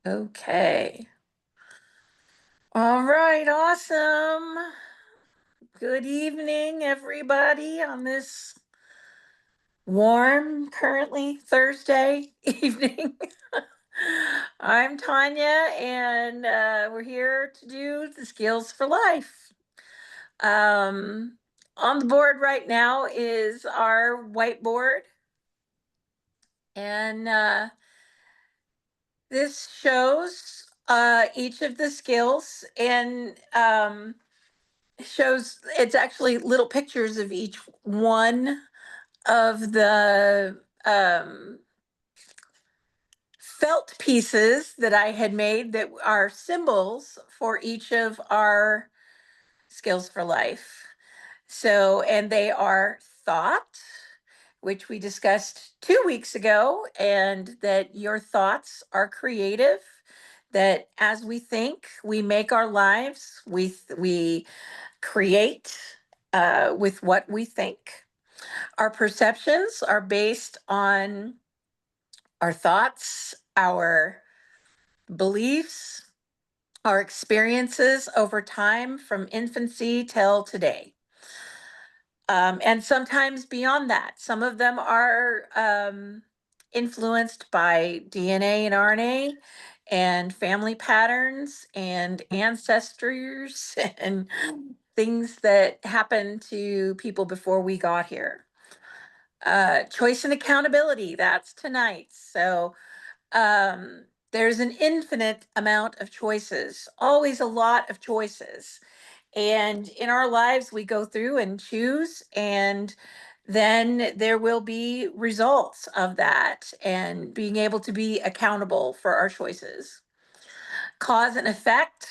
Okay. All right. Awesome. Good evening, everybody, on this warm, currently Thursday evening. I'm Tanya, and we're here to do the skills for life. Um, on the board right now is our whiteboard, and this shows each of the skills and shows it's actually little pictures of each one of the felt pieces that I had made that are symbols for each of our skills for life. So, and they are thought, which we discussed 2 weeks ago, and that your thoughts are creative. That as we think, we make our lives. We create with what we think. Our perceptions are based on our thoughts, our beliefs, our experiences over time from infancy till today. And sometimes beyond that, some of them are influenced by DNA and RNA and family patterns and ancestors and things that happened to people before we got here. Choice and accountability, that's tonight. So there's an infinite amount of choices, always a lot of choices. And in our lives, we go through and choose, and then there will be results of that and being able to be accountable for our choices. Cause and effect,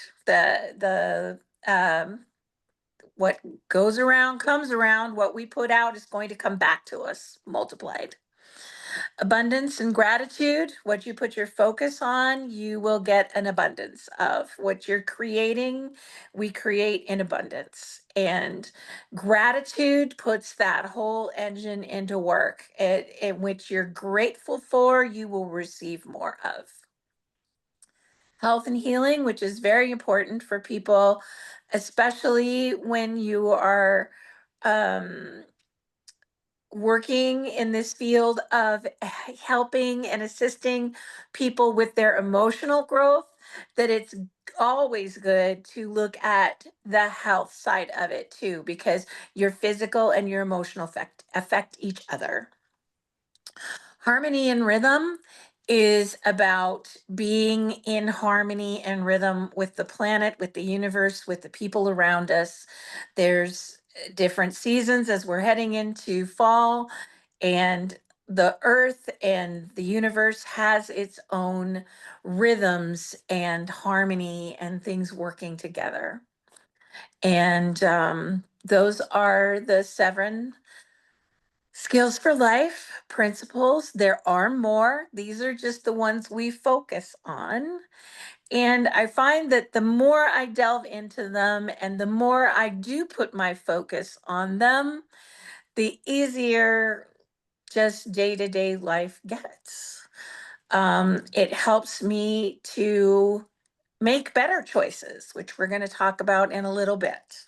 what goes around comes around. What we put out is going to come back to us multiplied. Abundance and gratitude, what you put your focus on, you will get an abundance of. What you're creating, we create in abundance. And gratitude puts that whole engine into work, in which you're grateful for, you will receive more of. Health and healing, which is very important for people, especially when you are um, working in this field of helping and assisting people with their emotional growth, that it's always good to look at the health side of it too, because your physical and your emotional affect each other. Harmony and rhythm is about being in harmony and rhythm with the planet, with the universe, with the people around us. There's different seasons as we're heading into fall, and the earth and the universe has its own rhythms and harmony and things working together. And those are the seven skills for life principles. There are more. These are just the ones we focus on. And I find that the more I delve into them and the more I do put my focus on them, the easier just day to day life gets. It helps me to make better choices, which we're going to talk about in a little bit.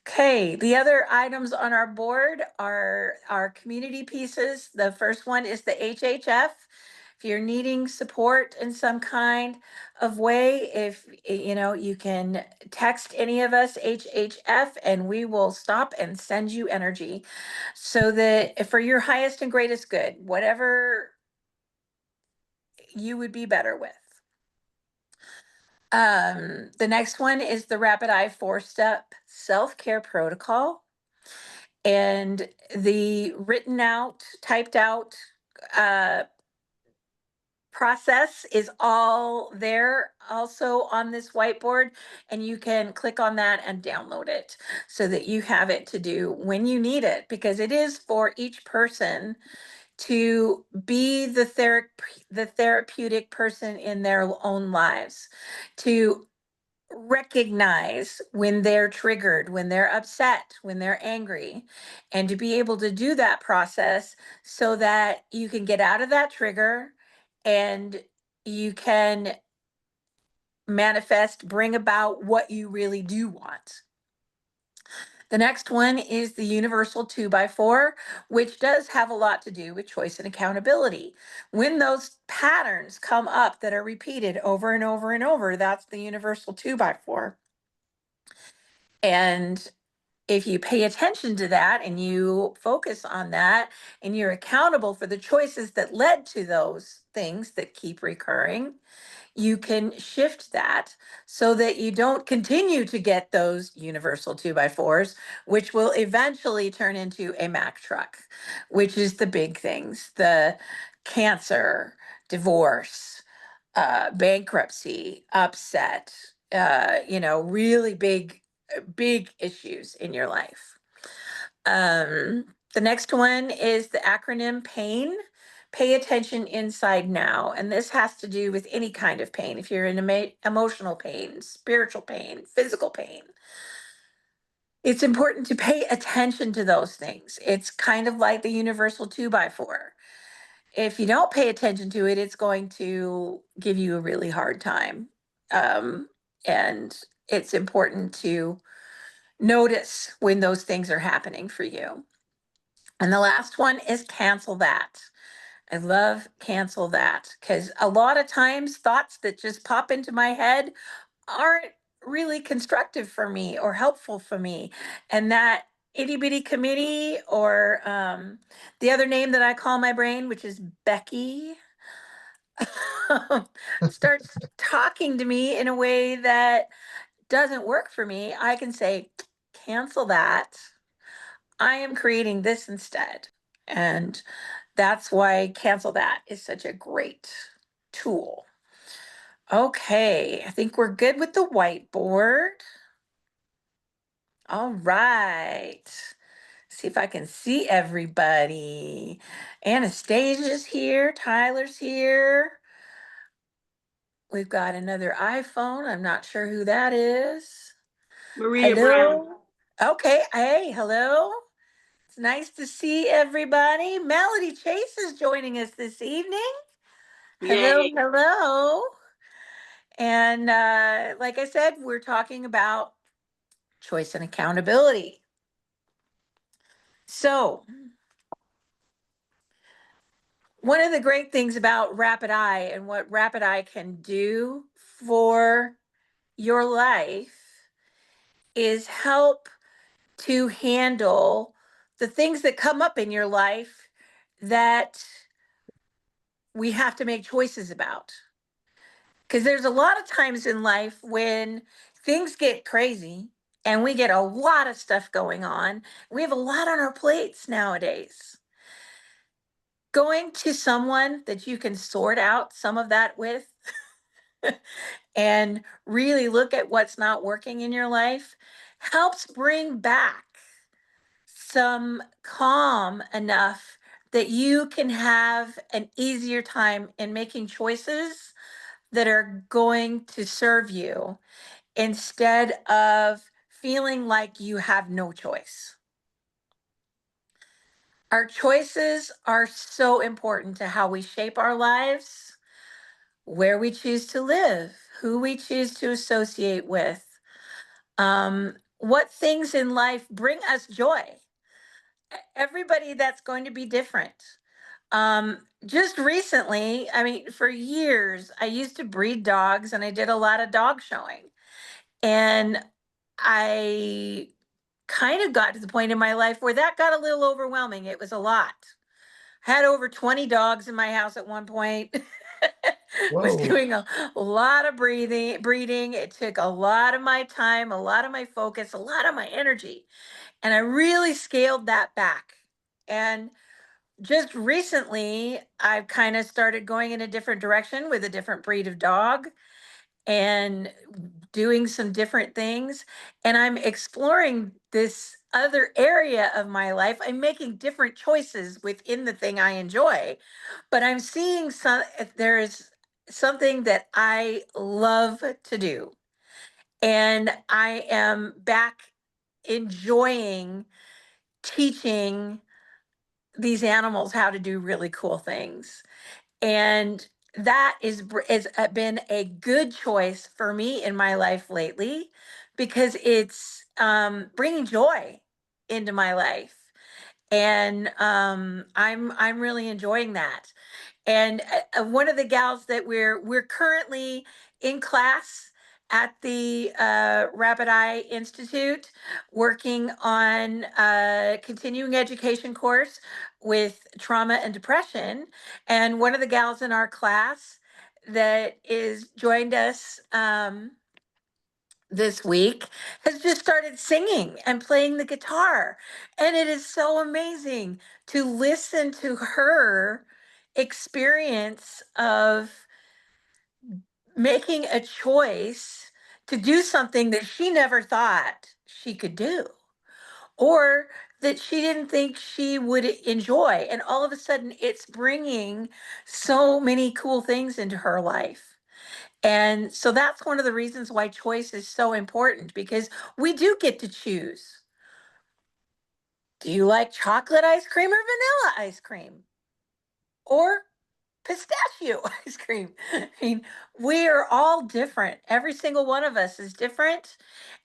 Okay, the other items on our board are our community pieces. The first one is the HHF. If you're needing support in some kind of way, if you know, you can text any of us HHF and we will stop and send you energy so that for your highest and greatest good, whatever you would be better with. The next one is the Rapid Eye 4-step self-care protocol. And the written out, typed out uh, process is all there also on this whiteboard. And you can click on that and download it so that you have it to do when you need it, because it is for each person to be the therapeutic person in their own lives, to recognize when they're triggered, when they're upset, when they're angry, and to be able to do that process so that you can get out of that trigger and you can manifest, bring about what you really do want. The next one is the universal 2x4, which does have a lot to do with choice and accountability. When those patterns come up that are repeated over and over and over, that's the universal 2x4. And if you pay attention to that and you focus on that and you're accountable for the choices that led to those things that keep recurring, you can shift that so that you don't continue to get those universal 2x4s, which will eventually turn into a Mack truck, which is the big things, the cancer, divorce, bankruptcy, upset, really big issues in your life. The next one is the acronym PAIN. Pay attention inside now. And this has to do with any kind of pain. If you're in emotional pain, spiritual pain, physical pain, it's important to pay attention to those things. It's kind of like the universal 2x4. If you don't pay attention to it, it's going to give you a really hard time. And it's important to notice when those things are happening for you. And the last one is cancel that. I love cancel that because a lot of times thoughts that just pop into my head aren't really constructive for me or helpful for me. And that itty bitty committee, or the other name that I call my brain, which is Becky, starts talking to me in a way that doesn't work for me, I can say, cancel that. I am creating this instead. And that's why cancel that is such a great tool. Okay, I think we're good with the whiteboard. All right. See if I can see everybody. Anastasia's here, Tyler's here. We've got another iPhone. I'm not sure who that is. Maria Brown. Hello. Okay, hey, hello. It's nice to see everybody. Melody Chase is joining us this evening. Hello, Yay. hello. And like I said, we're talking about choice and accountability. So, one of the great things about Rapid Eye and what Rapid Eye can do for your life is help to handle the things that come up in your life that we have to make choices about. Because there's a lot of times in life when things get crazy and we get a lot of stuff going on. We have a lot on our plates nowadays. Going to someone that you can sort out some of that with and really look at what's not working in your life helps bring back some calm enough that you can have an easier time in making choices that are going to serve you instead of feeling like you have no choice. Our choices are so important to how we shape our lives, where we choose to live, who we choose to associate with, what things in life bring us joy. Everybody, that's going to be different. Just recently, I mean, for years, I used to breed dogs and I did a lot of dog showing. And I kind of got to the point in my life where that got a little overwhelming. It was a lot. Had over 20 dogs in my house at one point. Was Whoa. doing a lot of breeding. It took a lot of my time, a lot of my focus, a lot of my energy. And I really scaled that back. And just recently, I've kind of started going in a different direction with a different breed of dog and doing some different things. And I'm exploring this other area of my life. I'm making different choices within the thing I enjoy, but I'm seeing there is something that I love to do. And I am back enjoying teaching these animals how to do really cool things. And that is been a good choice for me in my life lately, because it's bringing joy into my life, and I'm really enjoying that. And one of the gals that we're currently in class at the Rapid Eye Institute, working on a continuing education course with trauma and depression. And one of the gals in our class that is joined us this week has just started singing and playing the guitar. And it is so amazing to listen to her experience of making a choice to do something that she never thought she could do, or that she didn't think she would enjoy. And all of a sudden, it's bringing so many cool things into her life. And so that's one of the reasons why choice is so important, because we do get to choose. Do you like chocolate ice cream or vanilla ice cream? Or pistachio ice cream? I mean, we are all different. Every single one of us is different,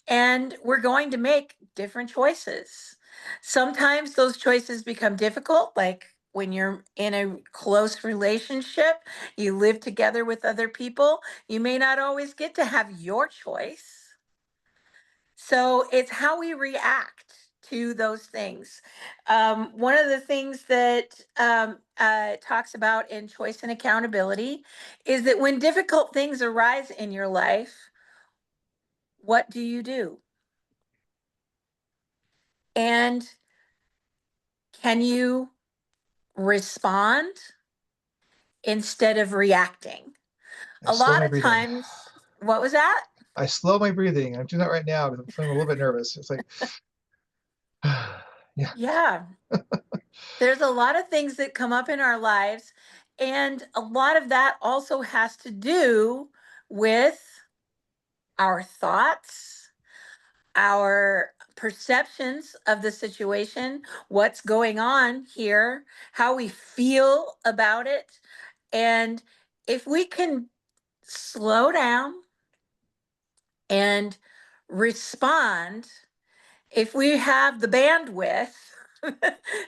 and we're going to make different choices. Sometimes those choices become difficult, like when you're in a close relationship, you live together with other people, you may not always get to have your choice. So it's how we react to those things. One of the things that talks about in choice and accountability is that when difficult things arise in your life, what do you do? And can you respond instead of reacting? I A slow lot my of breathing. times, what was that? I slow my breathing. I'm doing that right now because I'm feeling a little bit nervous. It's like, yeah. Yeah, there's a lot of things that come up in our lives, and a lot of that also has to do with our thoughts, our perceptions of the situation, what's going on here, how we feel about it. And if we can slow down and respond, if we have the bandwidth,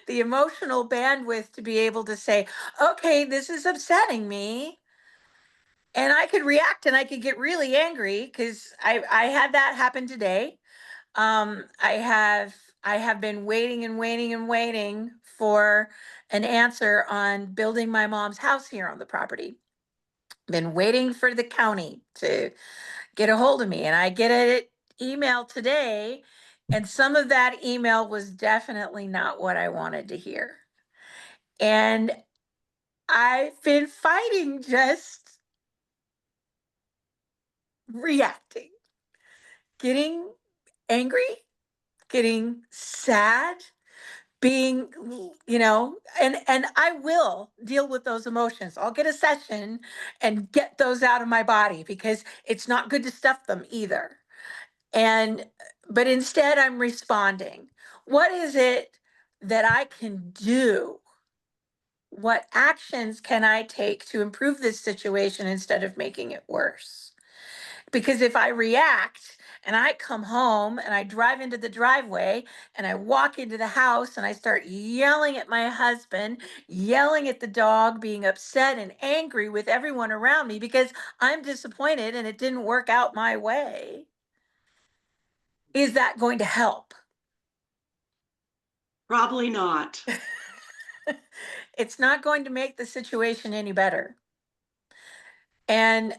the emotional bandwidth to be able to say, okay, this is upsetting me. And I could react and I could get really angry, because I had that happen today. I have been waiting and waiting and waiting for an answer on building my mom's house here on the property. Been waiting for the county to get a hold of me, and I get an email today, and some of that email was definitely not what I wanted to hear. And I've been fighting, just reacting, getting angry, getting sad, being, and I will deal with those emotions. I'll get a session and get those out of my body, because it's not good to stuff them either. And but instead I'm responding. What is it that I can do? What actions can I take to improve this situation instead of making it worse? Because if I react and I come home and I drive into the driveway and I walk into the house and I start yelling at my husband, yelling at the dog, being upset and angry with everyone around me because I'm disappointed and it didn't work out my way, is that going to help? Probably not. It's not going to make the situation any better. And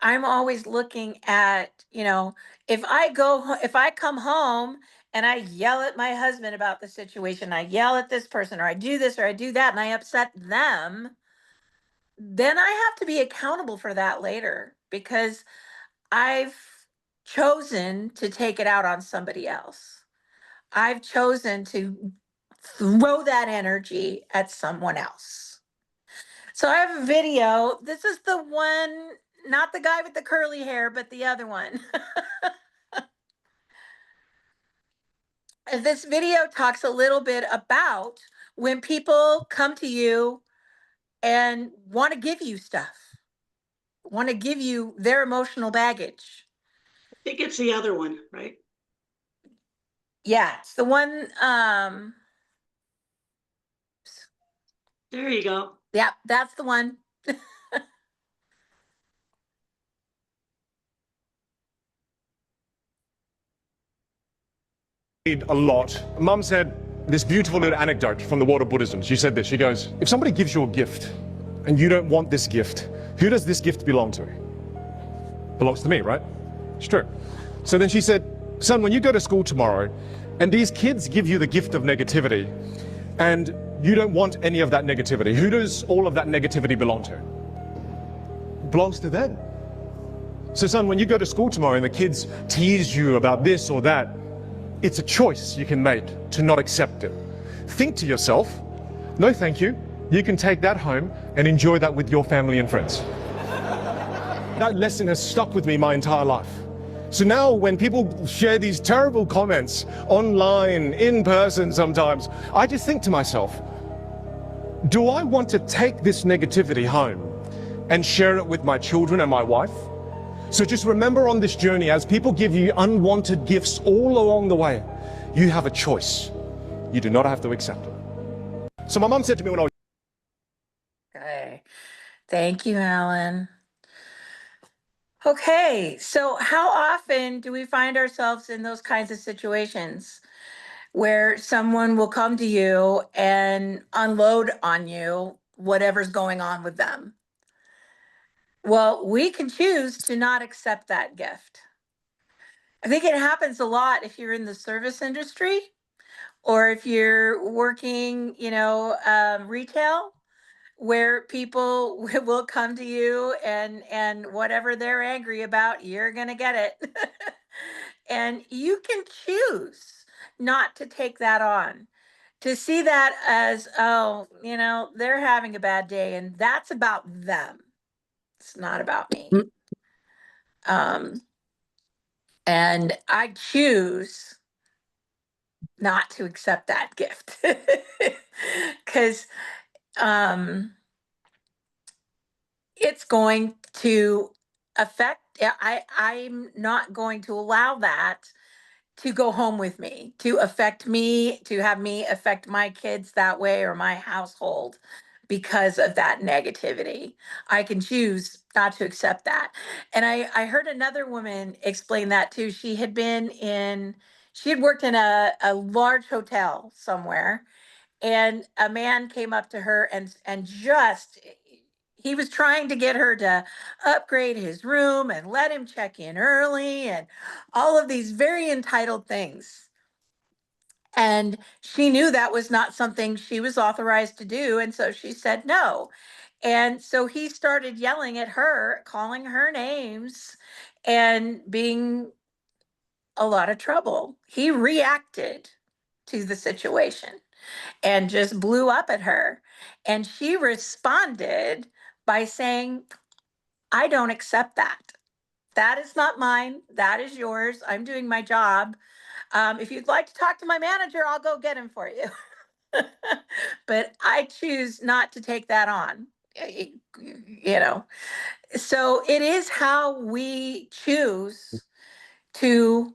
I'm always looking at, if I come home and I yell at my husband about the situation, I yell at this person, or I do this or I do that, and I upset them, then I have to be accountable for that later, because I've chosen to take it out on somebody else. I've chosen to throw that energy at someone else. So I have a video. This is the one, not the guy with the curly hair, but the other one. And this video talks a little bit about when people come to you and want to give you stuff, want to give you their emotional baggage. I think it's the other one, right? Yeah, it's the one. There you go. Yeah, that's the one. A lot. Mum said this beautiful little anecdote from the world of Buddhism. She said this, she goes, if somebody gives you a gift and you don't want this gift, who does this gift belong to? Belongs to me, right? It's true. So then she said, son, when you go to school tomorrow and these kids give you the gift of negativity and you don't want any of that negativity, who does all of that negativity belong to? It belongs to them. So son, when you go to school tomorrow and the kids tease you about this or that, it's a choice you can make to not accept it. Think to yourself, no thank you, you can take that home and enjoy that with your family and friends. That lesson has stuck with me my entire life. So now when people share these terrible comments online, in person sometimes, I just think to myself, do I want to take this negativity home and share it with my children and my wife? So just remember on this journey, as people give you unwanted gifts all along the way, you have a choice. You do not have to accept it. So my mom said to me when I was... Okay. Thank you, Alan. Okay, so how often do we find ourselves in those kinds of situations where someone will come to you and unload on you whatever's going on with them? Well, we can choose to not accept that gift. I think it happens a lot if you're in the service industry or if you're working, retail, where people will come to you and whatever they're angry about, you're going to get it. And you can choose not to take that on, to see that as, oh, they're having a bad day and that's about them. It's not about me. Um, and I choose not to accept that gift because it's going to affect. I'm not going to allow that to go home with me, to affect me, to have me affect my kids that way or my household because of that negativity. I can choose not to accept that. And I heard another woman explain that too. She had worked in a large hotel somewhere, and a man came up to her and just he was trying to get her to upgrade his room and let him check in early and all of these very entitled things. And she knew that was not something she was authorized to do. And so she said no. And so he started yelling at her, calling her names, and being a lot of trouble. He reacted to the situation and just blew up at her. And she responded by saying, I don't accept that. That is not mine. That is yours. I'm doing my job. If you'd like to talk to my manager, I'll go get him for you. But I choose not to take that on. You know, so it is how we choose to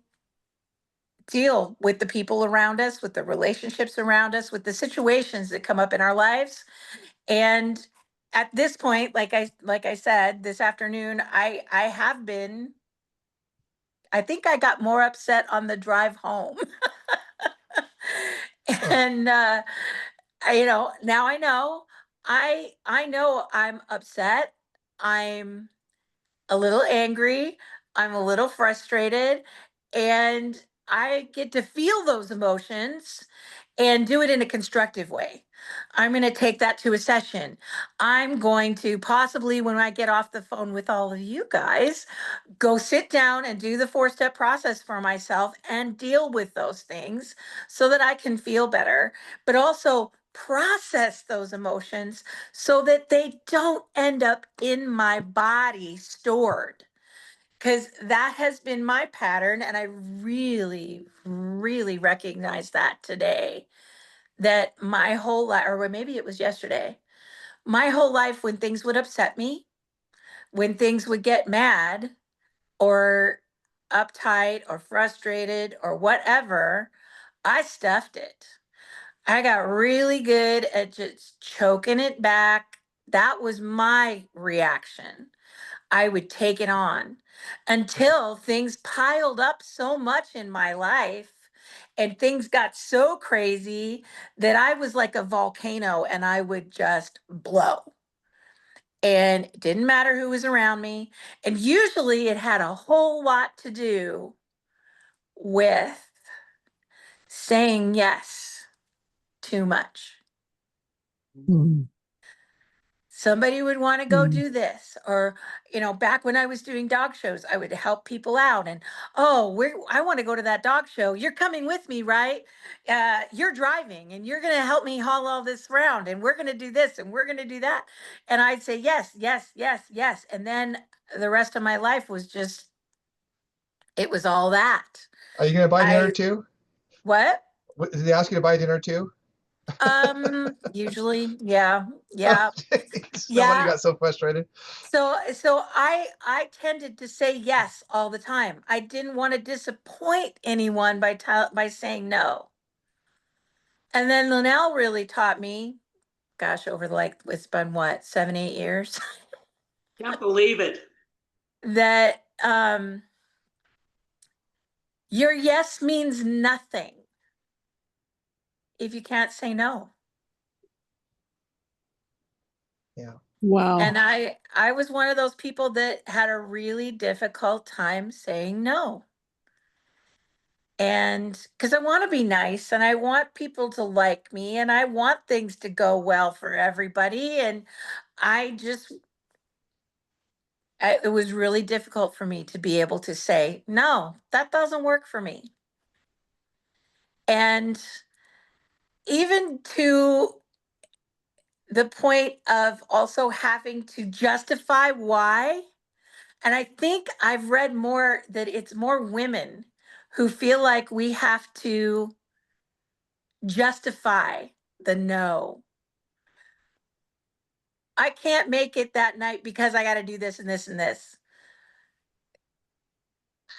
deal with the people around us, with the relationships around us, with the situations that come up in our lives. And at this point, like I said this afternoon, I have been. I think I got more upset on the drive home. And now I know. I know I'm upset. I'm a little angry. I'm a little frustrated, and I get to feel those emotions and do it in a constructive way. I'm going to take that to a session. I'm going to possibly, when I get off the phone with all of you guys, go sit down and do the 4-step process for myself and deal with those things so that I can feel better, but also process those emotions so that they don't end up in my body stored. Because that has been my pattern. And I really, really recognize that today, that my whole life, or maybe it was yesterday, my whole life, when things would upset me, when things would get mad or uptight or frustrated or whatever, I stuffed it. I got really good at just choking it back. That was my reaction. I would take it on until things piled up so much in my life and things got so crazy that I was like a volcano and I would just blow. And it didn't matter who was around me. And usually it had a whole lot to do with saying yes too much. Mhm. Somebody would want to go Mm. do this, or back when I was doing dog shows, I would help people out. And I want to go to that dog show. You're coming with me, right? You're driving, and you're going to help me haul all this around, and we're going to do this, and we're going to do that. And I'd say yes, yes, yes, yes, and then the rest of my life was just it was all that. Are you gonna buy dinner I too? what? Did they ask you to buy dinner too? Usually, yeah, Oh, yeah, jeez. No wonder you yeah. got so frustrated. So I tended to say yes all the time. I didn't want to disappoint anyone by saying no. And then Linnell really taught me, gosh, over it's been what, 7, 8 years, Can't believe it. that your yes means nothing if you can't say no. Yeah. Wow. And I was one of those people that had a really difficult time saying no. And because I want to be nice and I want people to like me and I want things to go well for everybody. And I just, it was really difficult for me to be able to say, no, that doesn't work for me. And even to the point of also having to justify why. And I think I've read more that it's more women who feel like we have to justify the no. I can't make it that night because I got to do this and this and this.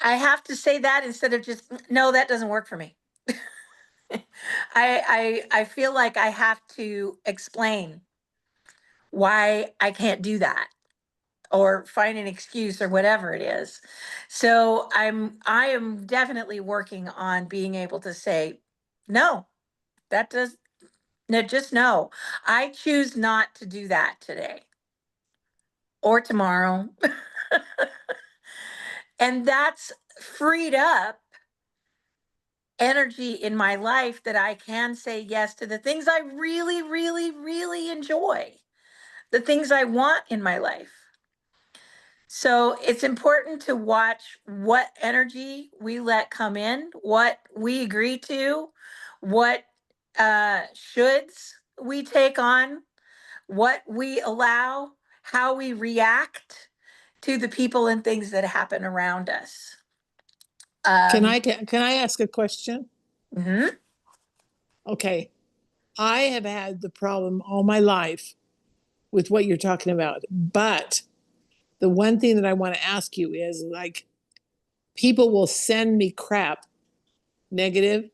I have to say that instead of just no, that doesn't work for me. I feel like I have to explain why I can't do that or find an excuse or whatever it is. So I am definitely working on being able to say no. That does no, just no. I choose not to do that today or tomorrow. And that's freed up energy in my life that I can say yes to the things I really, really, really enjoy, the things I want in my life. So it's important to watch what energy we let come in, what we agree to, what shoulds we take on, what we allow, how we react to the people and things that happen around us. Can I ask a question? Mhm. Okay. I have had the problem all my life with what you're talking about. But the one thing that I want to ask you is like, people will send me crap, negative,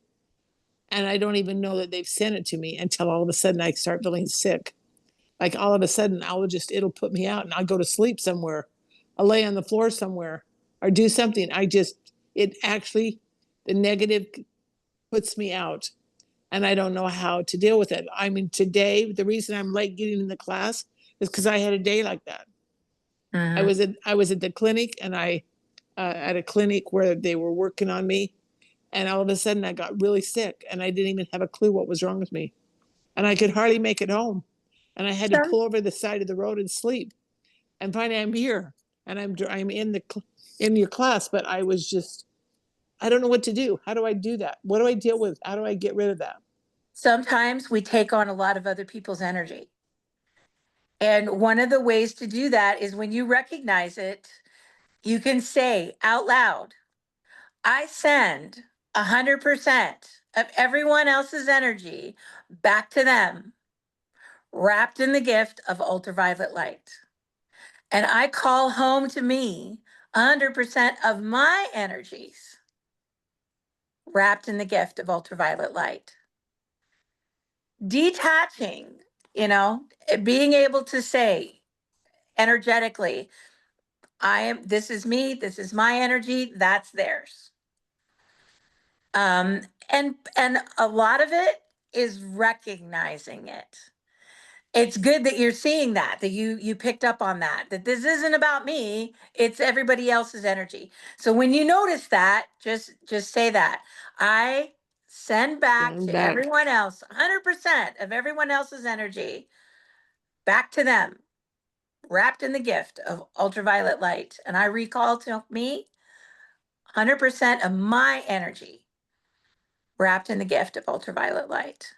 and I don't even know that they've sent it to me until all of a sudden I start feeling sick. Like all of a sudden it'll put me out and I'll go to sleep somewhere. I'll lay on the floor somewhere or do something. The negative puts me out and I don't know how to deal with it. I mean, today, the reason I'm late getting in the class is because I had a day like that. I was at the clinic and at a clinic where they were working on me. And all of a sudden I got really sick and I didn't even have a clue what was wrong with me. And I could hardly make it home. And I had to pull over the side of the road and sleep. And finally I'm here and I'm in your class, but I don't know what to do. How do I do that? What do I deal with? How do I get rid of that? Sometimes we take on a lot of other people's energy. And one of the ways to do that is when you recognize it, you can say out loud, I send 100% of everyone else's energy back to them wrapped in the gift of ultraviolet light. And I call home to me 100% of my energies wrapped in the gift of ultraviolet light. Detaching, being able to say energetically, this is me, this is my energy, that's theirs. And a lot of it is recognizing it. It's good that you're seeing that you picked up on that this isn't about me, it's everybody else's energy. So when you notice that, just say that I send back Send to back. everyone else 100% of everyone else's energy back to them, wrapped in the gift of ultraviolet light, and I recall to me 100% of my energy wrapped in the gift of ultraviolet light.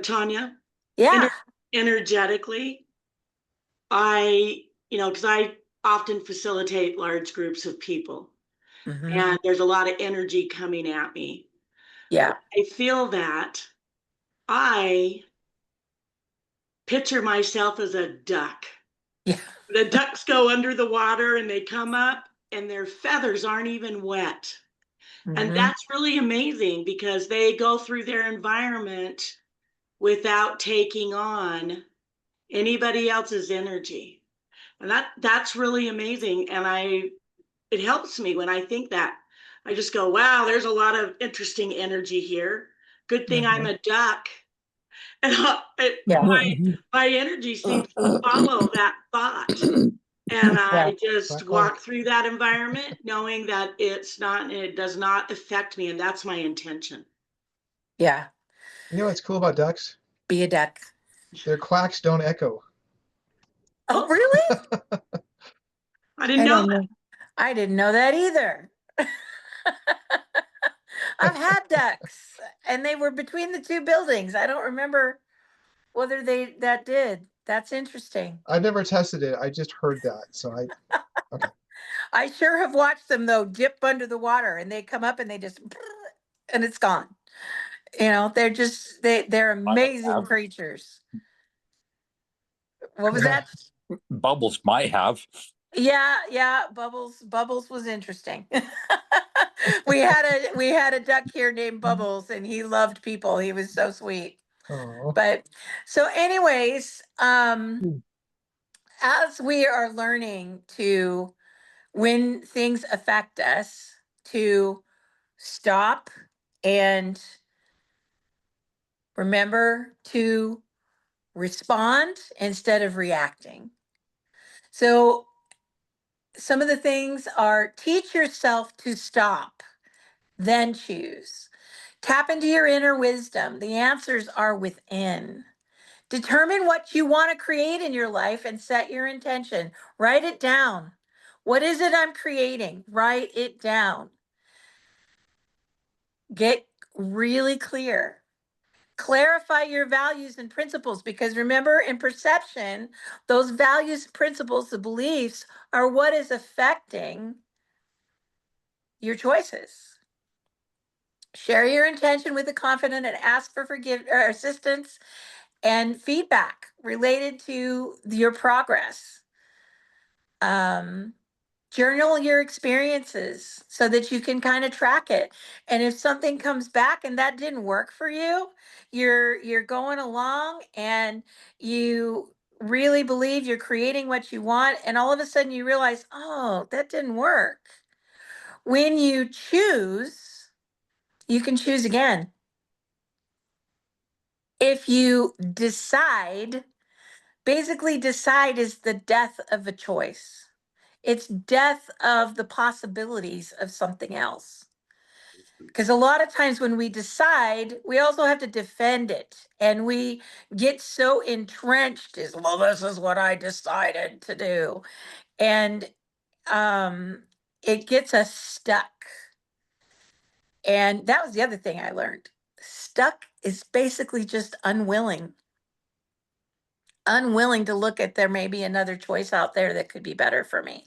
Tanya, Yeah. energetically, because I often facilitate large groups of people, and there's a lot of energy coming at me. Yeah. I feel that I picture myself as a duck. Yeah. The ducks go under the water and they come up and their feathers aren't even wet. And that's really amazing because they go through their environment without taking on anybody else's energy. And that's really amazing. And it helps me when I think that. I just go, wow, there's a lot of interesting energy here. Good thing I'm a duck. And Yeah. my energy seems to follow that thought. And I just walk through that environment knowing that it does not affect me. And that's my intention. Yeah. You know what's cool about ducks? Be a duck. Their quacks don't echo. Oh, really? I didn't know that. I didn't know that either. I've had ducks and they were between the two buildings. I don't remember whether that did. That's interesting. I've never tested it. I just heard that. So okay. I sure have watched them though dip under the water and they come up and they just and it's gone. They're just they're amazing creatures. What was that? Bubbles might have. Yeah, Bubbles was interesting. we had a duck here named Bubbles and he loved people. He was so sweet. Oh. But so anyways, as we are learning to, when things affect us, to stop and remember to respond instead of reacting. So some of the things are: teach yourself to stop, then choose. Tap into your inner wisdom. The answers are within. Determine what you want to create in your life and set your intention. Write it down. What is it I'm creating? Write it down. Get really clear. Clarify your values and principles, because remember, in perception, those values, principles, the beliefs are what is affecting your choices. Share your intention with the confident and ask for assistance and feedback related to your progress. Journal your experiences so that you can kind of track it. And if something comes back and that didn't work for you, you're going along and you really believe you're creating what you want, and all of a sudden you realize, oh, that didn't work. When you choose, you can choose again. If you decide, basically decide is the death of a choice. It's death of the possibilities of something else. Because a lot of times when we decide, we also have to defend it. And we get so entrenched as, well, this is what I decided to do. And it gets us stuck. And that was the other thing I learned. Stuck is basically just unwilling to look at, there may be another choice out there that could be better for me.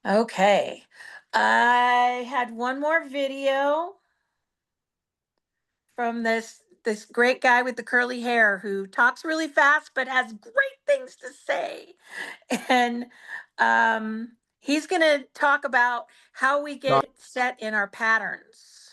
Okay. I had one more video from this this great guy with the curly hair who talks really fast but has great things to say. And he's going to talk about how we get set in our patterns.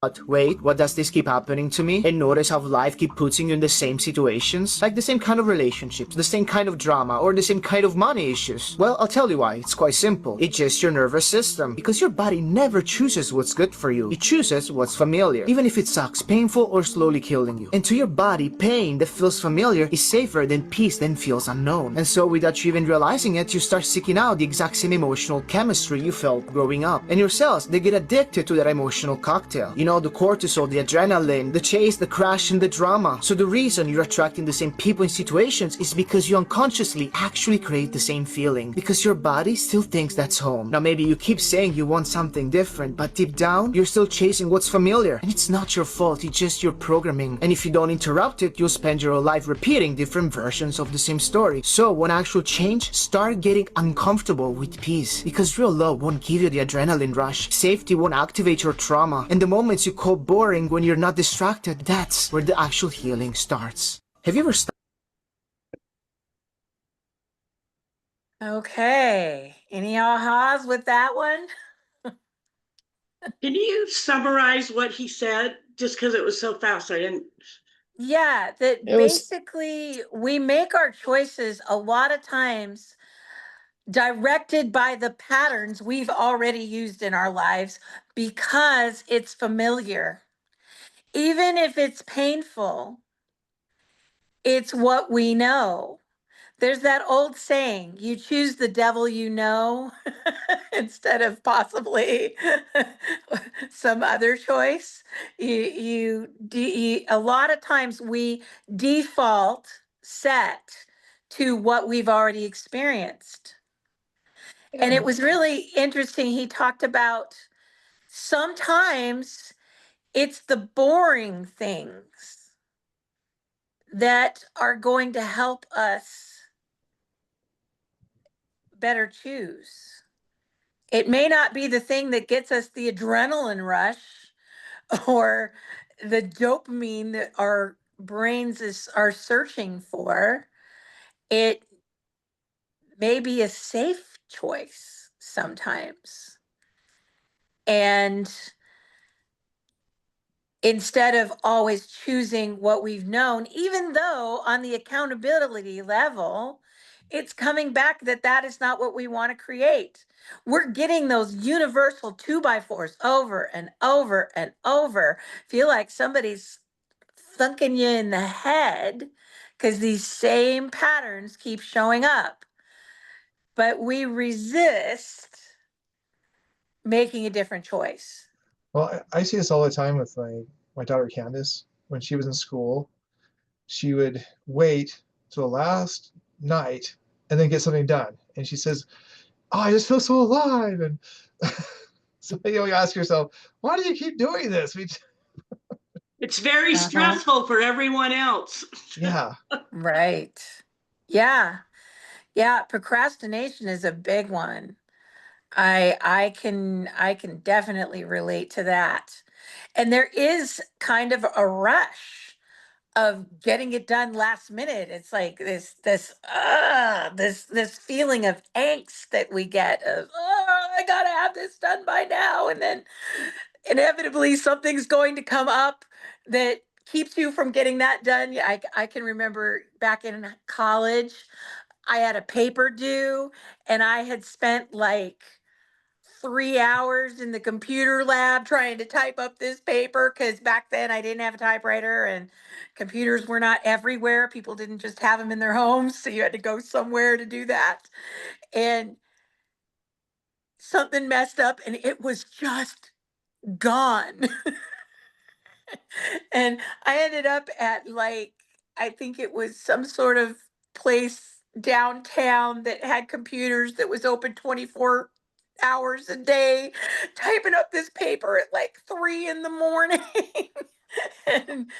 But wait, what does this keep happening to me? And notice how life keep putting you in the same situations? Like the same kind of relationships, the same kind of drama, or the same kind of money issues? Well, I'll tell you why. It's quite simple. It's just your nervous system. Because your body never chooses what's good for you. It chooses what's familiar. Even if it sucks, painful, or slowly killing you. And to your body, pain that feels familiar is safer than peace that feels unknown. And so without you even realizing it, you start seeking out the exact same emotional chemistry you felt growing up. And your cells, they get addicted to that emotional cocktail. You know, the cortisol, the adrenaline, the chase, the crash, and the drama. So the reason you're attracting the same people and situations is because you unconsciously actually crave the same feeling. Because your body still thinks that's home. Now maybe you keep saying you want something different, but deep down, you're still chasing what's familiar. And it's not your fault, it's just your programming. And if you don't interrupt it, you'll spend your whole life repeating different versions of the same story. So when actual change, start getting uncomfortable with peace. Because real love won't give you the adrenaline rush. Safety won't activate your trauma. And the moments you call boring when you're not distracted, that's where the actual healing starts. Have you ever Okay. Any ahas with that one? Can you summarize what he said? Just because it was so fast, I didn't. Yeah, that It was basically we make our choices a lot of times directed by the patterns we've already used in our lives because it's familiar. Even if it's painful, it's what we know. There's that old saying, you choose the devil you know instead of possibly some other choice. A lot of times we default set to what we've already experienced. And it was really interesting. He talked about sometimes it's the boring things that are going to help us better choose. It may not be the thing that gets us the adrenaline rush or the dopamine that our are searching for. It may be a safe choice sometimes. And instead of always choosing what we've known, even though on the accountability level, it's coming back that that is not what we want to create. We're getting those universal 2x4s over and over and over. Feel like somebody's thunking you in the head because these same patterns keep showing up. But we resist making a different choice. Well, I see this all the time with my daughter Candace. When she was in school, she would wait till the last night and then get something done. And she says, "Oh, I just feel so alive." And so you ask yourself, why do you keep doing this? It's very stressful for everyone else. Yeah. Right. Yeah. Yeah. Procrastination is a big one. I can definitely relate to that. And there is kind of a rush of getting it done last minute. It's like this feeling of angst that we get of, oh, I gotta have this done by now. And then inevitably something's going to come up that keeps you from getting that done. Yeah, I can remember back in college, I had a paper due and I had spent like 3 hours in the computer lab trying to type up this paper because back then I didn't have a typewriter and computers were not everywhere. People didn't just have them in their homes, so you had to go somewhere to do that. And something messed up and it was just gone. And I ended up at like, I think it was some sort of place downtown that had computers that was open 24 hours a day, typing up this paper at like 3 in the morning. And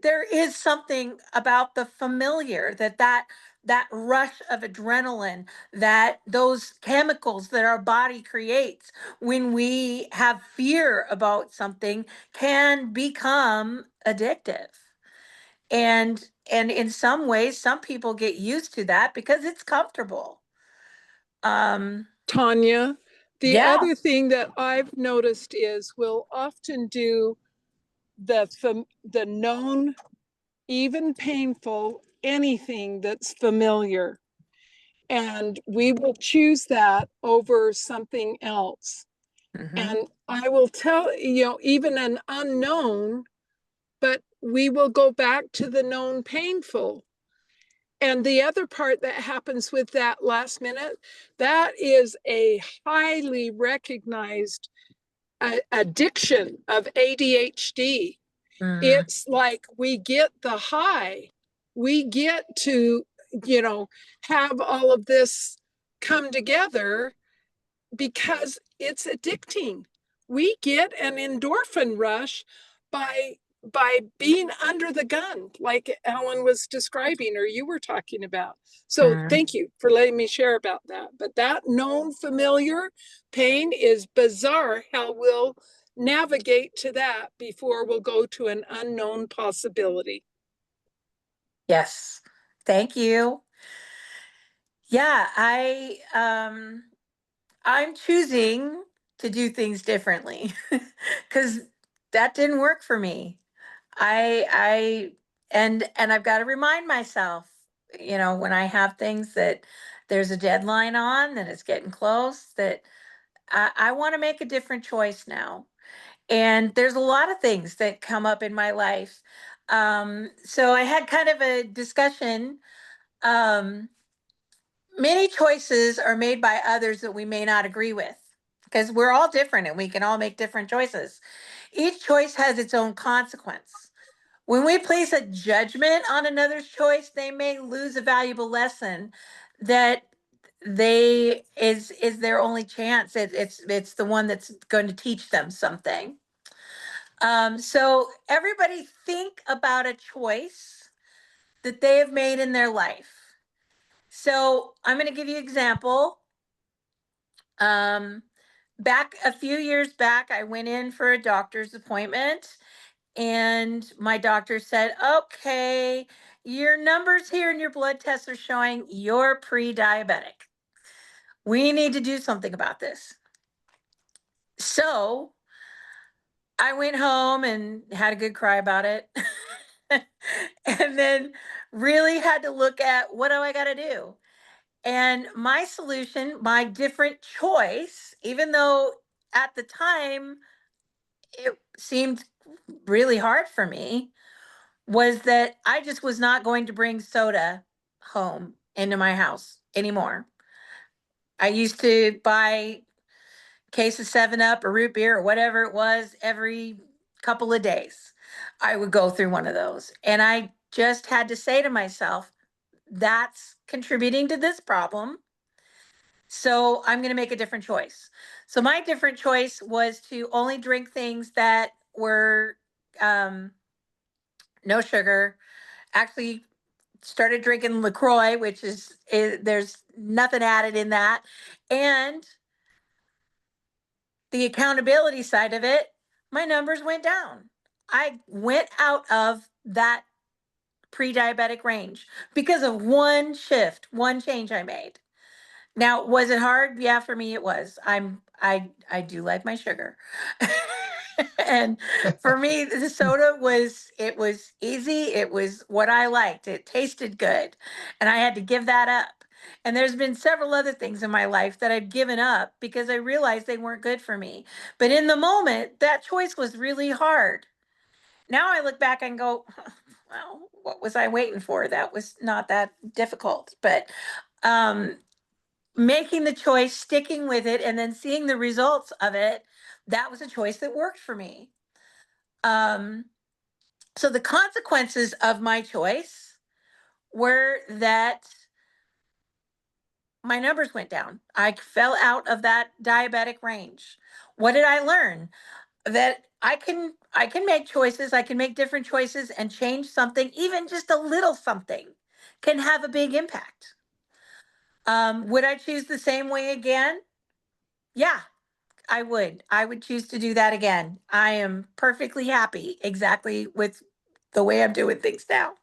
there is something about the familiar, that rush of adrenaline, that those chemicals that our body creates when we have fear about something can become addictive. And in some ways, some people get used to that because it's comfortable. Tanya, the Yeah. other thing that I've noticed is we'll often do the known, even painful, anything that's familiar. And we will choose that over something else. Mhm. And I will tell, even an unknown, but we will go back to the known painful. And the other part that happens with that last minute, that is a highly recognized addiction of ADHD. Mm. It's like we get the high, we get to, have all of this come together because it's addicting. We get an endorphin rush by being under the gun, like Alan was describing or you were talking about. So thank you for letting me share about that. But that known familiar pain is bizarre how we'll navigate to that before we'll go to an unknown possibility. Yes. Thank you. Yeah, I'm choosing to do things differently because that didn't work for me. I and I've got to remind myself, when I have things that there's a deadline on, that it's getting close, that I want to make a different choice now. And there's a lot of things that come up in my life. So I had kind of a discussion. Many choices are made by others that we may not agree with, because we're all different and we can all make different choices. Each choice has its own consequence. When we place a judgment on another's choice, they may lose a valuable lesson that they is their only chance. It's the one that's going to teach them something. So everybody think about a choice that they have made in their life. So I'm going to give you an example. Back a few years back, I went in for a doctor's appointment, and my doctor said, "Okay, your numbers here and your blood tests are showing you're pre-diabetic. We need to do something about this." So I went home and had a good cry about it. And then really had to look at, what do I got to do? And my solution, my different choice, even though at the time it seemed really hard for me, was that I just was not going to bring soda home into my house anymore. I used to buy case of 7 Up or root beer or whatever it was every couple of days. I would go through one of those. And I just had to say to myself, that's contributing to this problem. So I'm going to make a different choice. So my different choice was to only drink things that were no sugar. Actually, started drinking LaCroix, which is there's nothing added in that. And the accountability side of it, my numbers went down. I went out of that pre-diabetic range because of one shift, one change I made. Now, was it hard? Yeah, for me it was. I do like my sugar. And for me, the soda was easy. It was what I liked. It tasted good. And I had to give that up. And there's been several other things in my life that I've given up because I realized they weren't good for me. But in the moment, that choice was really hard. Now I look back and go, well, what was I waiting for? That was not that difficult. But um making the choice, sticking with it, and then seeing the results of it, that was a choice that worked for me. Um, so the consequences of my choice were that my numbers went down. I fell out of that diabetic range. What did I learn? that I can make choices. I can make different choices and change something, even just a little something can have a big impact. Would I choose the same way again? Yeah, I would. I would choose to do that again. I am perfectly happy exactly with the way I'm doing things now.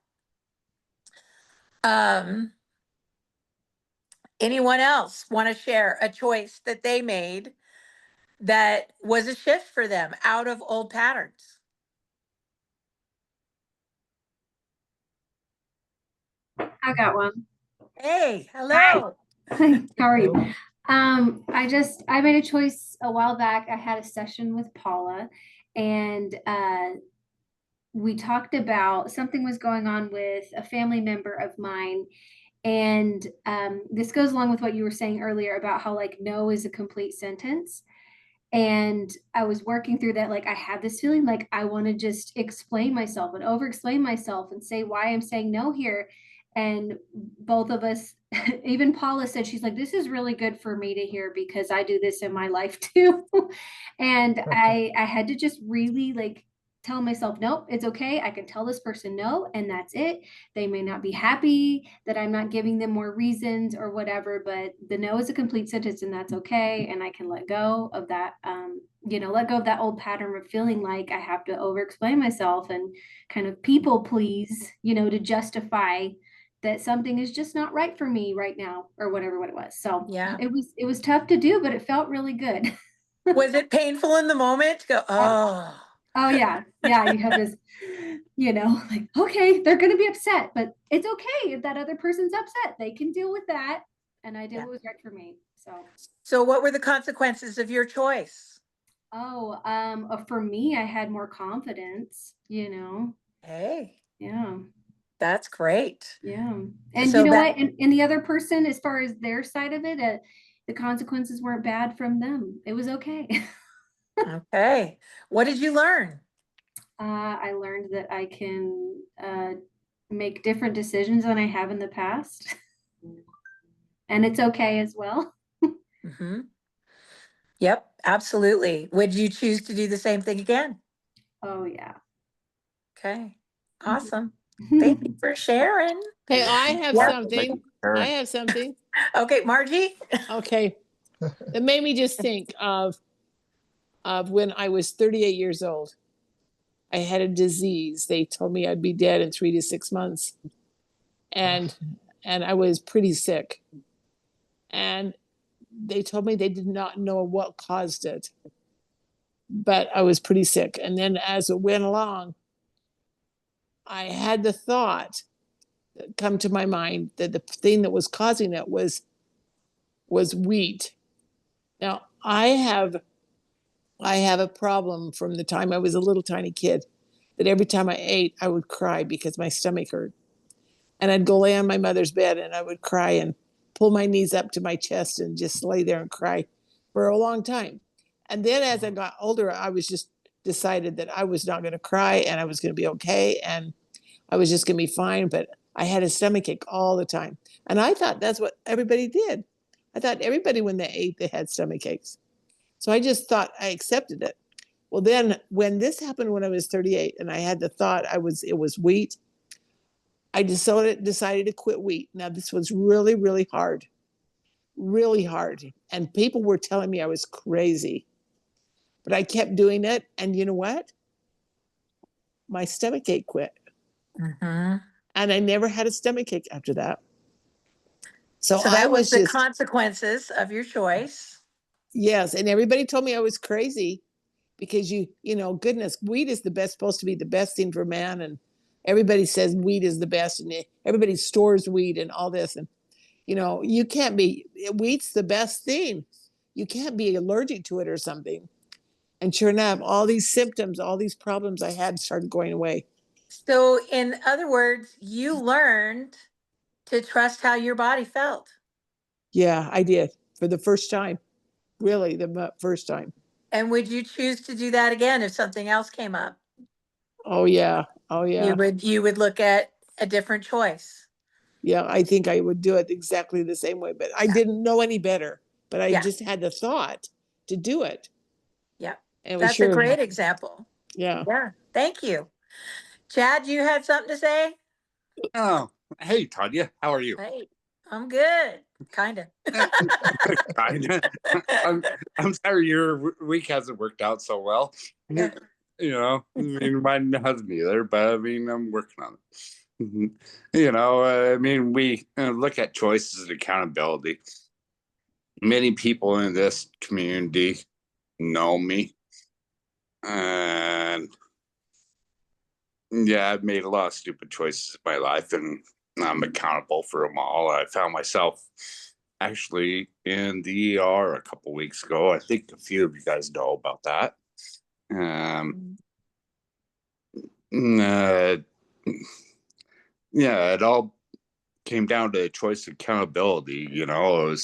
Anyone else want to share a choice that they made that was a shift for them out of old patterns? I got one. Hey, Hi. hello. How are you? Hello. I made a choice a while back. I had a session with Paula, and we talked about something was going on with a family member of mine. And this goes along with what you were saying earlier about how like no is a complete sentence. And I was working through that. Like, I had this feeling like I want to just explain myself and over explain myself and say why I'm saying no here. And both of us, even Paula said, she's like, this is really good for me to hear because I do this in my life too. And I had to just really like tell myself, nope, it's okay. I can tell this person no, and that's it. They may not be happy that I'm not giving them more reasons or whatever, but the no is a complete sentence and that's okay. And I can let go of that, let go of that old pattern of feeling like I have to over explain myself and kind of people please, to justify that something is just not right for me right now or whatever what it was. So Yeah. it was tough to do, but it felt really good. Was it painful in the moment to go, oh, Oh yeah. Yeah. You have this, like, okay, they're going to be upset, but it's okay if that other person's upset. They can deal with that. And I did yeah. what was right for me. So what were the consequences of your choice? For me, I had more confidence, Hey, Yeah. that's great. Yeah. And you So know that, what? And the other person, as far as their side of it, the consequences weren't bad from them. It was okay. okay. What did you learn? I learned that I can make different decisions than I have in the past. And it's okay as well. Mm-hmm. Yep, absolutely. Would you choose to do the same thing again? Oh, yeah. Okay, awesome. Thank you for sharing. Okay, I have Yep. something. I have something. Okay, Margie. Okay. That made me just think of when I was 38 years old. I had a disease. They told me I'd be dead in 3 to 6 months. And I was pretty sick. And they told me they did not know what caused it. But I was pretty sick. And then as it went along, I had the thought come to my mind that the thing that was causing it was wheat. Now, I have a problem from the time I was a little tiny kid that every time I ate, I would cry because my stomach hurt. And I'd go lay on my mother's bed and I would cry and pull my knees up to my chest and just lay there and cry for a long time. And then as I got older, I was just decided that I was not going to cry and I was going to be okay and I was just going to be fine. But I had a stomach ache all the time. And I thought that's what everybody did. I thought everybody, when they ate, they had stomach aches. So I just thought I accepted it. Well, then when this happened when I was 38 and I had the thought it was wheat, I decided to quit wheat. Now, this was really, really hard, really hard. And people were telling me I was crazy, but I kept doing it. And you know what? My stomach ache quit. Mm-hmm. And I never had a stomach ache after that. So I that was was the just, consequences of your choice. yes. And everybody told me I was crazy because goodness, wheat is supposed to be the best thing for man. And everybody says wheat is the best and everybody stores wheat and all this. And, you can't wheat's the best thing. You can't be allergic to it or something. And sure enough, all these symptoms, all these problems I had started going away. So, in other words, you learned to trust how your body felt. Yeah, I did for the first time, really the first time. And would you choose to do that again if something else came up? Oh yeah. Oh yeah. You would look at a different choice. Yeah, I think I would do it exactly the same way, but I didn't know any better. But I Yeah. just had the thought to do it. Yeah. And we That's a sure, great example. yeah. Yeah. Thank you. Chad, you had something to say? Oh, hey, Tanya, how are you? Hey, I'm good. Kind of. Kinda. I'm sorry your week hasn't worked out so well. Yeah. You know, I mean, mine hasn't either, but I mean, I'm working on it. You know, I mean, we look at choices and accountability. Many people in this community know me, and yeah, I've made a lot of stupid choices in my life, and I'm accountable for them all. I found myself actually in the ER a couple weeks ago. I think a few of you guys know about that. Um, uh, yeah, it all came down to choice accountability. You know, it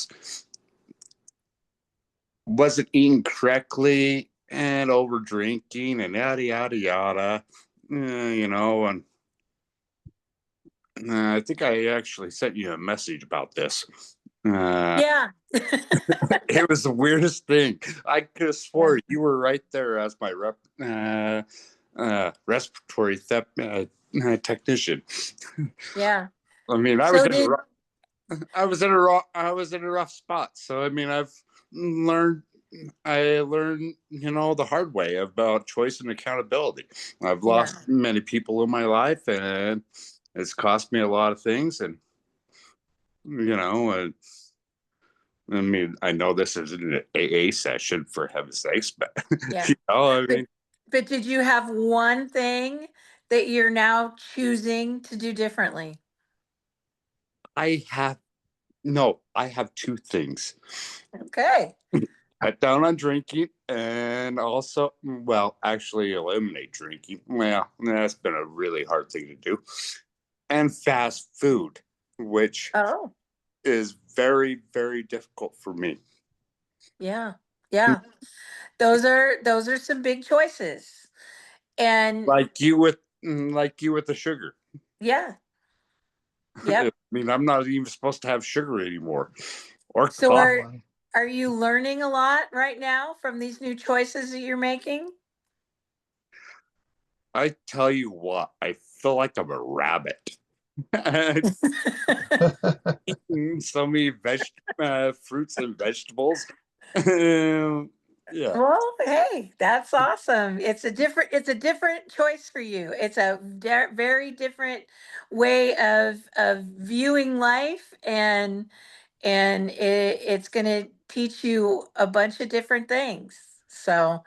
wasn't eating correctly and over drinking and yada yada yada. You know, and I think I actually sent you a message about this. Yeah. It was the weirdest thing. I could have swore you were right there as my respiratory technician. Yeah. I mean, So did I was in a rough spot. So I mean, learned I learned, you know, the hard way about choice and accountability. I've yeah. lost many people in my life, and it's cost me a lot of things. And you know, I mean, I know this isn't an AA session for heaven's sakes, but Yeah. you know, I But, mean, but did you have one thing that you're now choosing to do differently? I have two things. Okay. Cut down on drinking and also, well, actually eliminate drinking. Well, that's been a really hard thing to do. And fast food, which Oh, is very, very difficult for me. yeah. Yeah. Those are some big choices. And Like you with the sugar. yeah. I Yep. mean, I'm not even supposed to have sugar anymore or So coffee. are you learning a lot right now from these new choices that you're making? I tell you what, I feel like I'm a rabbit. Eating so many fruits and vegetables. Yeah. Well, hey, that's awesome. It's a different choice for you. It's a very different way of viewing life, and it's going to teach you a bunch of different things. So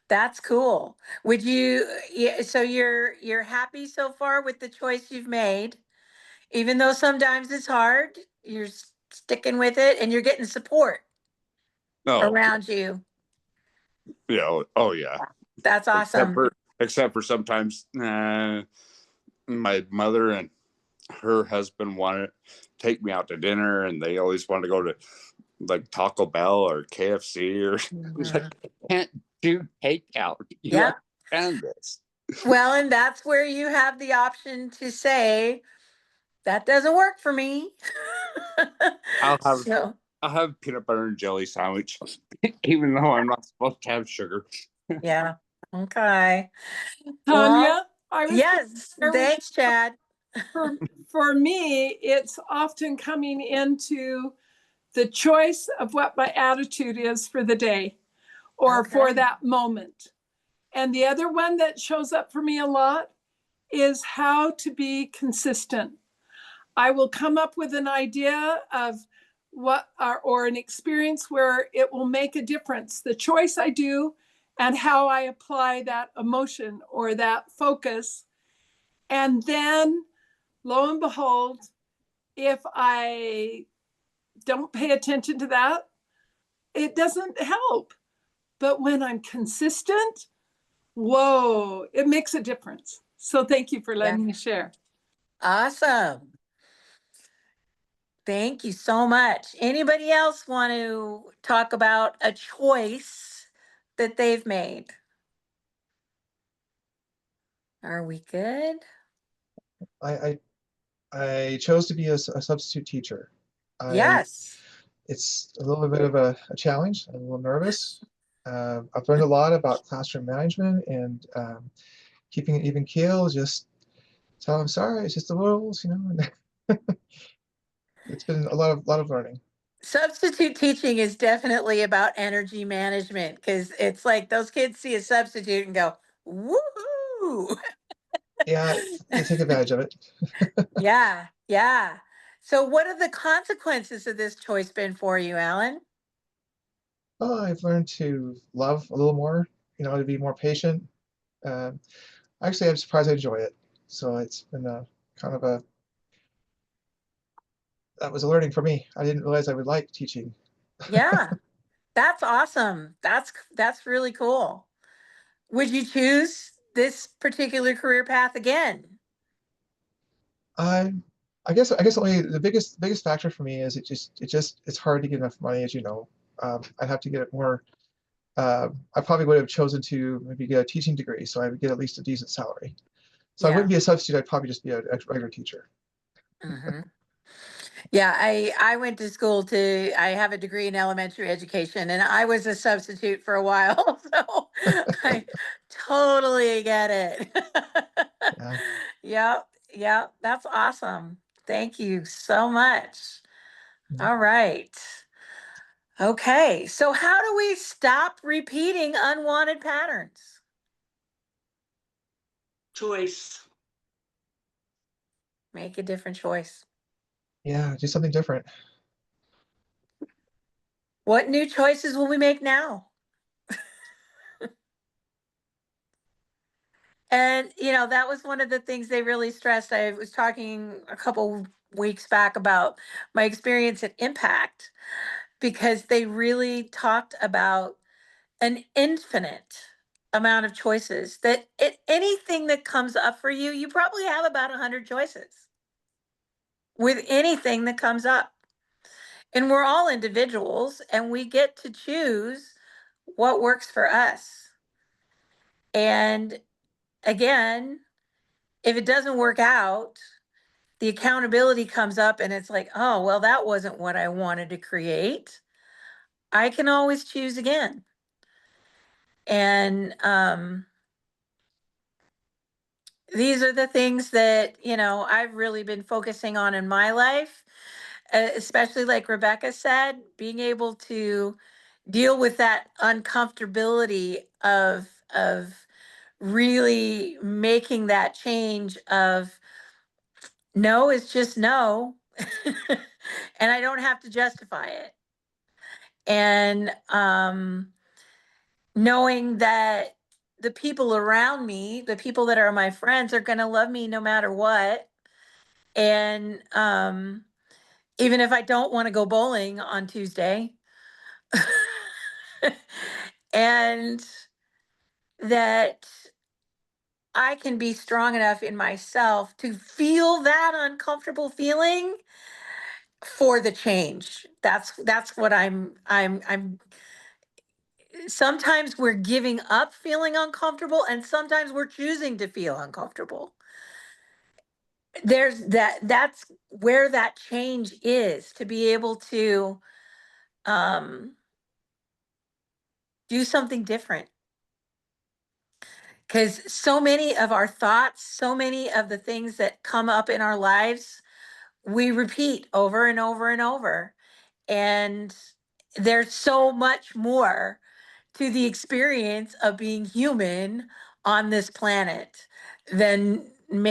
that's cool. Would you yeah, so you're happy so far with the choice you've made, even though sometimes it's hard, you're sticking with it and you're getting support Oh, around you. yeah. Oh, yeah. That's Except awesome. for sometimes my mother and her husband want to take me out to dinner, and they always want to go to like Taco Bell or KFC or it's like, Mhm. I can't do takeout. You Yeah. understand this? Well, and that's where you have the option to say, that doesn't work for me. I'll have So, I'll have peanut butter and jelly sandwich, even though I'm not supposed to have sugar. yeah. Okay. Well, Tanya, I was going to yes. share with Thanks, Chad. for for me, it's often coming into the choice of what my attitude is for the day or for Okay. that moment. And the other one that shows up for me a lot is how to be consistent. I will come up with an idea of what or an experience where it will make a difference. The choice I do and how I apply that emotion or that focus. And then lo and behold, if I don't pay attention to that, it doesn't help. But when I'm consistent, whoa, it makes a difference. So thank you for Yeah. letting me share. Awesome. Thank you so much. Anybody else want to talk about a choice that they've made? Are we good? I I chose to be a substitute teacher. Yes. It's a little bit of a challenge. I'm a little nervous, I've learned a lot about classroom management and keeping an even keel. Just tell them sorry, it's just the rules, And it's been a lot of learning. Substitute teaching is definitely about energy management because it's like those kids see a substitute and go, woohoo. Yeah, they take advantage of it. Yeah, yeah. So, what have the consequences of this choice been for you, Alan? Oh, I've learned to love a little more, to be more patient. Um, Actually, I'm surprised I enjoy it. So it's been a kind of that was a learning for me. I didn't realize I would like teaching. Yeah, that's awesome. That's really cool. Would you choose this particular career path again? I I guess only the biggest factor for me is it's hard to get enough money, as you know. I'd have to get it more. I probably would have chosen to maybe get a teaching degree, so I would get at least a decent salary. So I Yeah. wouldn't be a substitute. I'd probably just be a regular teacher. Hmm. Yeah, I went to school to I have a degree in elementary education and I was a substitute for a while, so I totally get it. Yeah. Yep, yep, that's awesome. Thank you so much. Mhm. All right. Okay, so how do we stop repeating unwanted patterns? Choice. Make a different choice. Yeah, do something different. What new choices will we make now? And, that was one of the things they really stressed. I was talking a couple weeks back about my experience at Impact because they really talked about an infinite amount of choices that anything that comes up for you, you probably have about 100 choices with anything that comes up. And we're all individuals and we get to choose what works for us. And again, if it doesn't work out, the accountability comes up and it's like, oh, well, that wasn't what I wanted to create. I can always choose again. And these are the things that, I've really been focusing on in my life, especially like Rebecca said, being able to deal with that uncomfortability of really making that change of no is just no. And I don't have to justify it. And knowing that the people around me, the people that are my friends, are going to love me no matter what. And even if I don't want to go bowling on Tuesday, and that I can be strong enough in myself to feel that uncomfortable feeling for the change. That's what I'm sometimes we're giving up feeling uncomfortable and sometimes we're choosing to feel uncomfortable. That's where that change is, to be able to um do something different. Because so many of our thoughts, so many of the things that come up in our lives, we repeat over and over and over. And there's so much more to the experience of being human on this planet than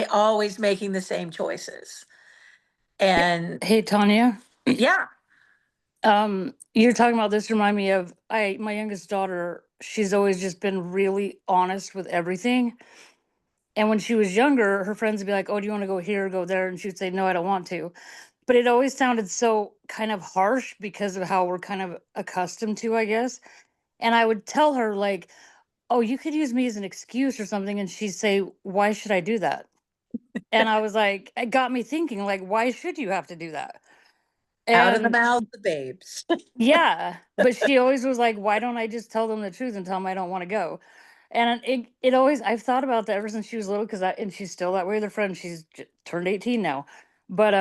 always making the same choices. And Hey, Tanya. yeah, You're talking about this remind me of my youngest daughter. She's always just been really honest with everything. And when she was younger, her friends would be like, "Oh, do you want to go here or go there?" And she would say, "No, I don't want to." But it always sounded so kind of harsh because of how we're kind of accustomed to, I guess. And I would tell her like, "Oh, you could use me as an excuse or something." And she'd say, "Why should I do that?" And I was like, it got me thinking, like, why should you have to do that? out of the And mouths of babes. yeah, but she always was like, "Why don't I just tell them the truth and tell them I don't want to go?" And it always I've thought about that ever since she was little because I and she's still that way with her friends. She's turned 18 now, but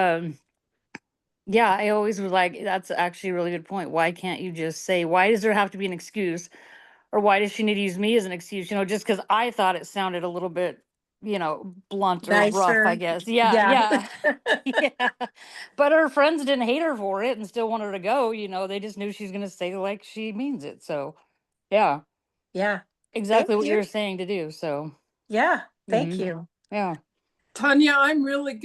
yeah, I always was like, that's actually a really good point. Why can't you just say? Why does there have to be an excuse or why does she need to use me as an excuse? Just because I thought it sounded a little bit, blunt or rough, I Nicer. guess. Yeah, Yeah. yeah, yeah. But her friends didn't hate her for it and still want her to go. They just knew she's going to say like she means it. So, yeah, Yeah. exactly Thank what you were you. saying to do. So, Yeah. Thank mhm, you. yeah. Tanya, I'm really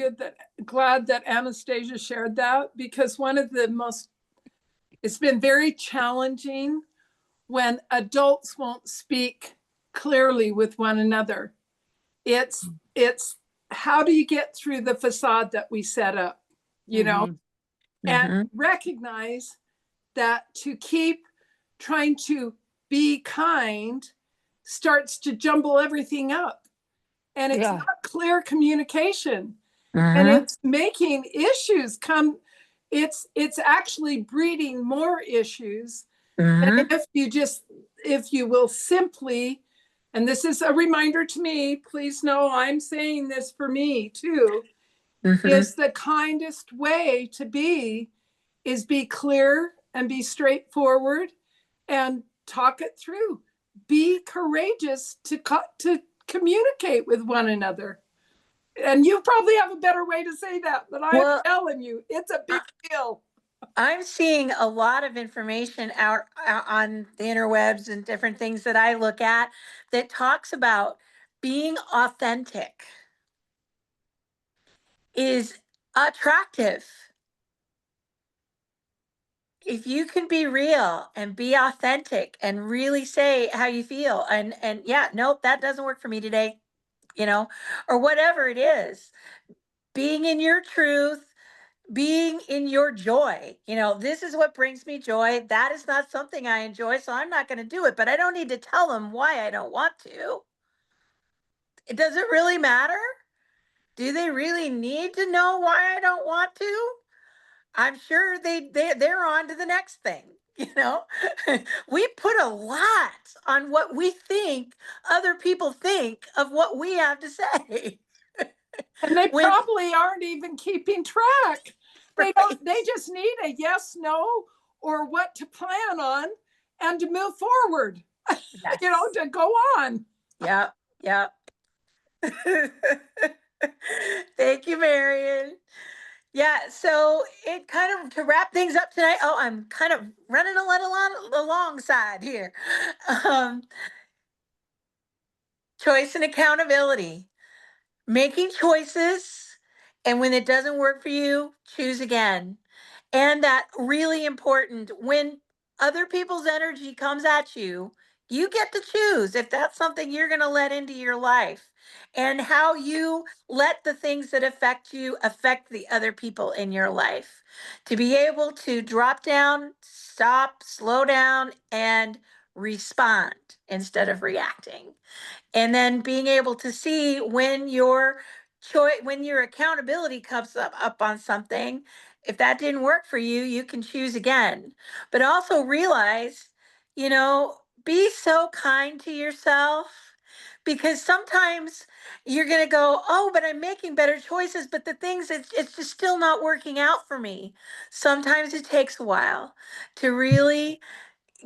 glad that Anastasia shared that, because it's been very challenging when adults won't speak clearly with one another. It's how do you get through the facade that we set up, Mhm. and Mm-hmm. recognize that to keep trying to be kind starts to jumble everything up. And it's Yeah. not clear communication. And Mm-hmm. it's making issues come. It's actually breeding more issues than Mm-hmm. if you will simply, and this is a reminder to me, please know I'm saying this for me too, Mm-hmm. is the kindest way to be is be clear and be straightforward and talk it through. Be courageous to communicate with one another. And you probably have a better way to say that, but I'm Well, telling you, it's a big deal. I'm seeing a lot of information out on the interwebs and different things that I look at that talks about being authentic is attractive. If you can be real and be authentic and really say how you feel, and yeah, nope, that doesn't work for me today, or whatever it is, being in your truth, being in your joy. This is what brings me joy. That is not something I enjoy, so I'm not going to do it. But I don't need to tell them why I don't want to. It doesn't really matter. Do they really need to know why I don't want to? I'm sure they're on to the next thing. We put a lot on what we think other people think of what we have to say. And they When probably aren't even keeping track. They don't, they just need a yes, no, or what to plan on and to move forward, yes. to go on. Yep. Yep. Thank you, Marion. Yeah, so it kind of to wrap things up tonight. Oh, I'm kind of running a little on the long side here. Um, choice and accountability. Making choices, and when it doesn't work for you, choose again. And that really important, when other people's energy comes at you, you get to choose if that's something you're going to let into your life, and how you let the things that affect you affect the other people in your life. To be able to drop down, stop, slow down, and respond instead of reacting, and then being able to see when your choice, when your accountability comes up on something, if that didn't work for you, you can choose again. But also realize, be so kind to yourself, because sometimes you're going to go, oh, but I'm making better choices, but the things, it's just still not working out for me. Sometimes it takes a while to really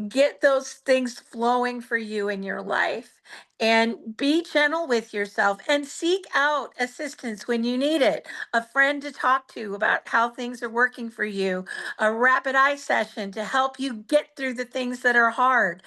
get those things flowing for you in your life, and be gentle with yourself and seek out assistance when you need it. A friend to talk to about how things are working for you, a rapid eye session to help you get through the things that are hard,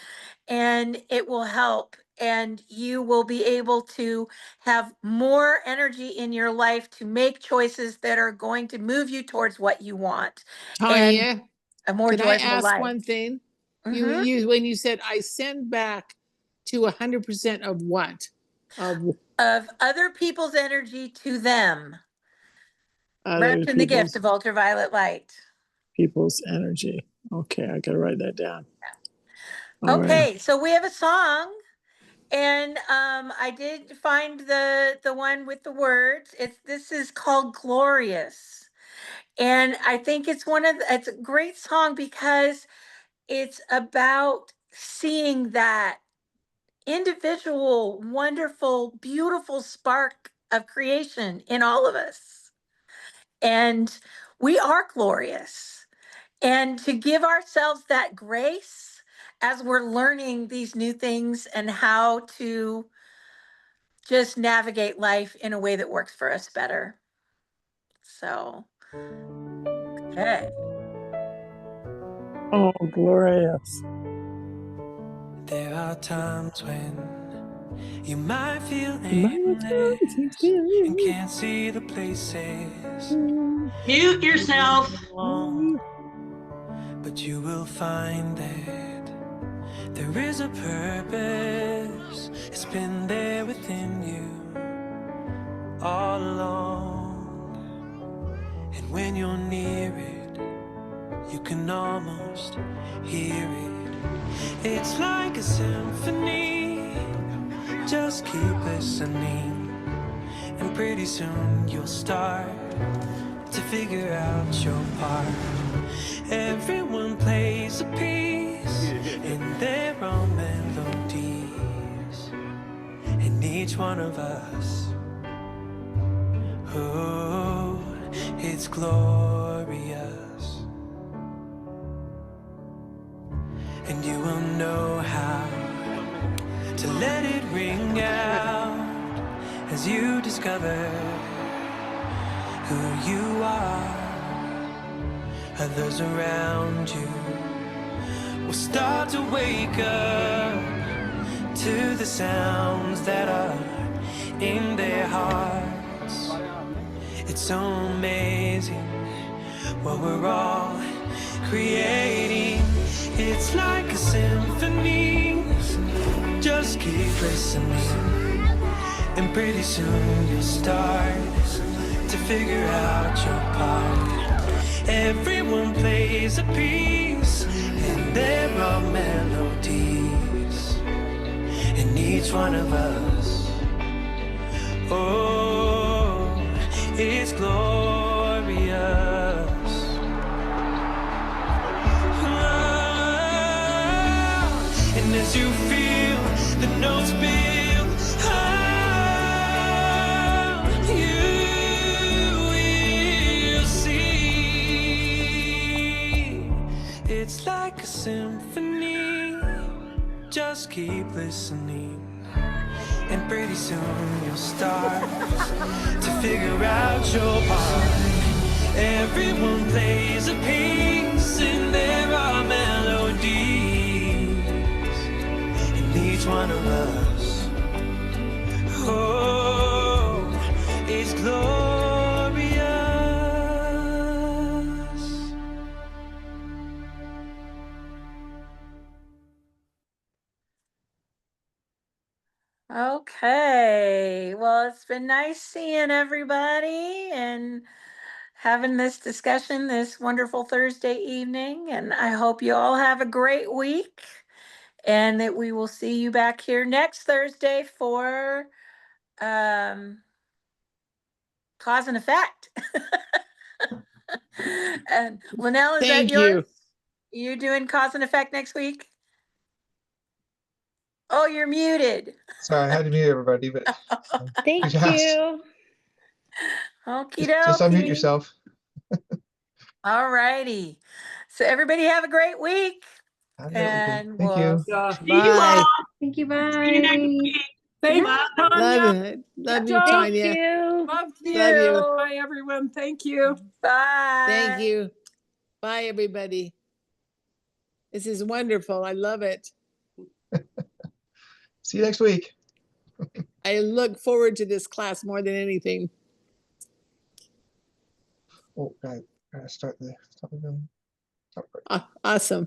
and it will help, and you will be able to have more energy in your life to make choices that are going to move you towards what you want, and Tanya, a more can I joyful ask life. one thing? Mhm. When you said I send back to 100% of what? Of Of other people's energy to them, other wrapped in the gift people's of ultraviolet light. energy. Okay, I gotta write that down. All right. Okay, so we have a song, and I did find the one with the words. This is called Glorious, and I think it's a great song because it's about seeing that individual, wonderful, beautiful spark of creation in all of us, and we are glorious. And to give ourselves that grace as we're learning these new things and how to just navigate life in a way that works for us better. So, okay. Oh, glorious. There are times when you might feel My aimless and can't see the places Mute yourself. but you will find that there is a purpose. It's been there within you all along. And when you're near it, you can almost hear it. It's like a symphony. Just keep listening, and pretty soon you'll start to figure out your part. Everyone plays a piece in their own melodies, and each one of us, oh, it's glorious. And you will know how to let it ring out as you discover who you are. Others around you will start to wake up to the sounds that are in their hearts. It's so amazing what we're all creating. It's like a symphony. Just keep listening, and pretty soon you'll start to figure out your part. Everyone plays a piece in their own melodies, and each one of us, oh, is glorious. Oh, and as you feel the notes build, oh, you will see. It's like a symphony. Just keep listening, and pretty soon you'll start to figure out your part. Everyone plays a piece in their own melodies, and each one of us, oh, is glorious. Okay. Well, it's been nice seeing everybody and having this discussion this wonderful Thursday evening. And I hope you all have a great week and that we will see you back here next Thursday for cause and effect. And Linnell, is that Thank yours? you. You doing cause and effect next week? Oh, you're muted. Sorry, I had to mute everybody, but Thank you asked. you. Okie Just unmute dokie. yourself. All righty. So everybody have a great week. Have a great weekend. And Thank we'll you. Yeah, See you bye. all. Thank you. See you next Bye. week. Thank Bye. you, Tanya. Love you, job. Thank Tanya. you. Love you. Love you. Bye, everyone. Thank you. bye. Thank you. Bye, everybody. This is wonderful. I love it. See you next week. I look forward to this class more than anything. Oh, God. Start the. Awesome.